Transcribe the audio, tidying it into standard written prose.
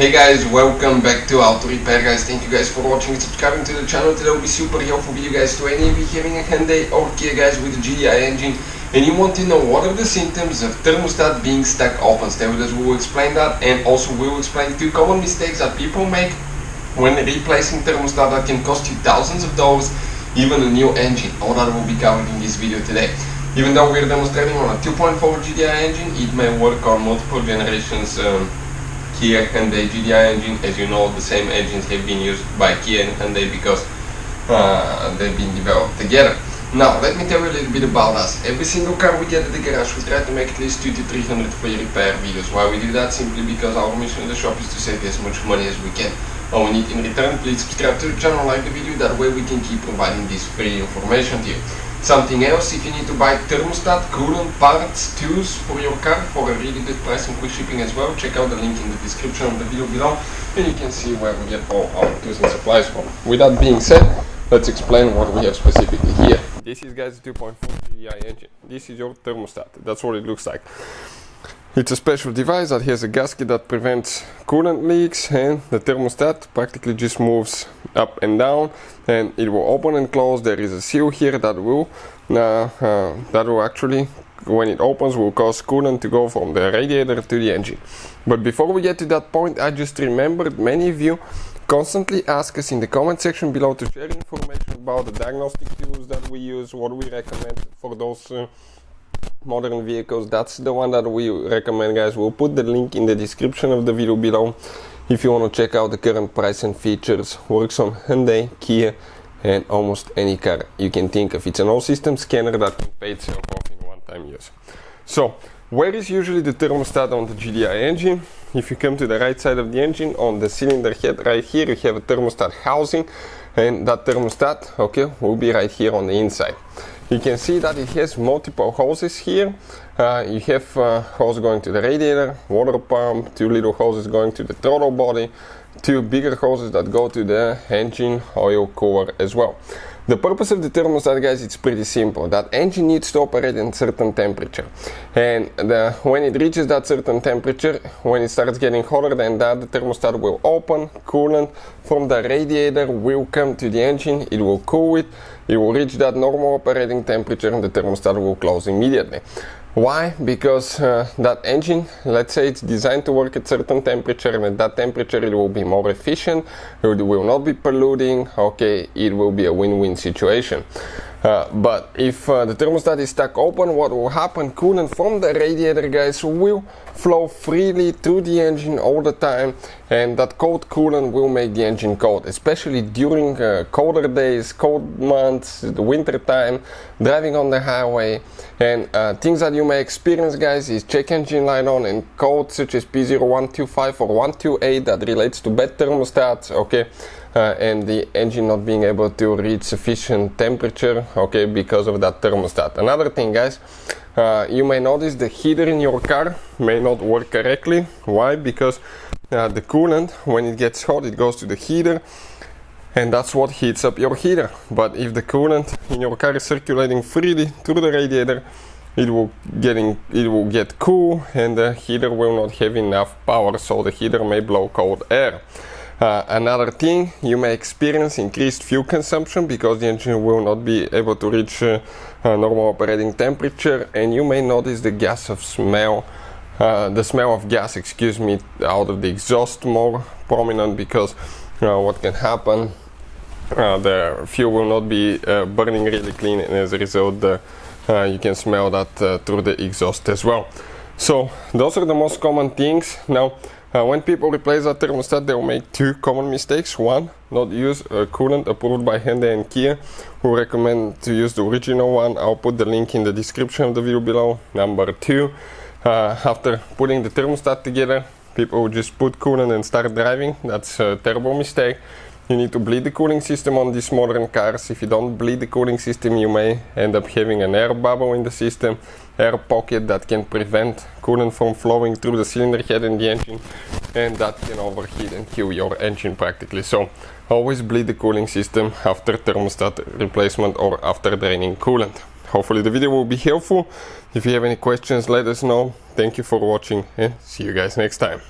Hey guys, welcome back to Auto Repair guys. Thank you guys for watching and subscribing to the channel. Today will be super helpful for you guys to any of you having a Hyundai or Kia guys with a GDI engine and you want to know what are the symptoms of thermostat being stuck open. Stay with us, we will explain that, and also we will explain 2 common mistakes that people make when replacing thermostat that can cost you thousands of dollars, even a new engine. All that will be covered in this video today. Even though we're demonstrating on a 2.4 GDI engine, it may work on multiple generations Kia Hyundai GDI engine. As you know, the same engines have been used by Kia and Hyundai because they've been developed together. Now, let me tell you a little bit about us. Every single car we get at the garage, we try to make at least 200 to 300 free repair videos. Why we do that? Simply because our mission in the shop is to save as much money as we can. All we need in return, please subscribe to the channel, like the video, that way we can keep providing this free information to you. Something else, if you need to buy thermostat, coolant, parts, tools for your car for a really good price and quick shipping as well, check out the link in the description of the video below and you can see where we get all our tools and supplies from. With that being said, let's explain what we have specifically here. This is guys 2.4 GDI engine. This is your thermostat. That's what it looks like. It's a special device that has a gasket that prevents coolant leaks, and the thermostat practically just moves up and down and it will open and close. There is a seal here that will actually, when it opens, will cause coolant to go from the radiator to the engine. But before we get to that point, I just remembered many of you constantly ask us in the comment section below to share information about the diagnostic tools that we use, what we recommend for those modern vehicles. That's the one that we recommend, guys. We'll put the link in the description of the video below if you want to check out the current price and features. Works on Hyundai, Kia and almost any car you can think of. It's an all system scanner that can pay itself off in one-time use. So where is usually the thermostat on the GDI engine? If you come to the right side of the engine, on the cylinder head right here, you have a thermostat housing, and that thermostat, okay, will be right here on the inside. You can see that it has multiple hoses here. You have hose going to the radiator, water pump, 2 little hoses going to the throttle body, 2 bigger hoses that go to the engine oil cooler as well. The purpose of the thermostat, guys, it's pretty simple. That engine needs to operate at a certain temperature, and when it reaches that certain temperature, when it starts getting hotter than that, the thermostat will open. Coolant from the radiator will come to the engine, it will cool it, it will reach that normal operating temperature and the thermostat will close immediately. Why? Because that engine, let's say it's designed to work at certain temperature, and at that temperature it will be more efficient, it will not be polluting, okay, it will be a win-win situation. But if the thermostat is stuck open, what will happen? Coolant from the radiator, guys, will flow freely through the engine all the time, and that cold coolant will make the engine cold, especially during colder days, cold months, the winter time, driving on the highway. And things that you may experience, guys, is check engine light on and codes such as P0125 or 128 that relates to bad thermostats, okay, and the engine not being able to reach sufficient temperature, okay, because of that thermostat. Another thing, guys, you may notice the heater in your car may not work correctly. Why? Because the coolant, when it gets hot, it goes to the heater, and that's what heats up your heater. But if the coolant in your car is circulating freely through the radiator, it will get cool, and the heater will not have enough power, so the heater may blow cold air. Another thing, you may experience increased fuel consumption because the engine will not be able to reach normal operating temperature, and you may notice the smell of gas, excuse me, out of the exhaust more prominent, because what can happen, the fuel will not be burning really clean, and as a result you can smell that through the exhaust as well. So those are the most common things. Now when people replace that thermostat, they will make 2 common mistakes. One, not use coolant approved by Hyundai and Kia. We recommend to use the original one. I'll put the link in the description of the video below. Number 2, after putting the thermostat together, people will just put coolant and start driving. That's a terrible mistake. You need to bleed the cooling system on these modern cars. If you don't bleed the cooling system, you may end up having an air bubble in the system, air pocket that can prevent coolant from flowing through the cylinder head in the engine, and that can overheat and kill your engine practically. So always bleed the cooling system after thermostat replacement or after draining coolant. Hopefully the video will be helpful. If you have any questions, let us know. Thank you for watching and see you guys next time.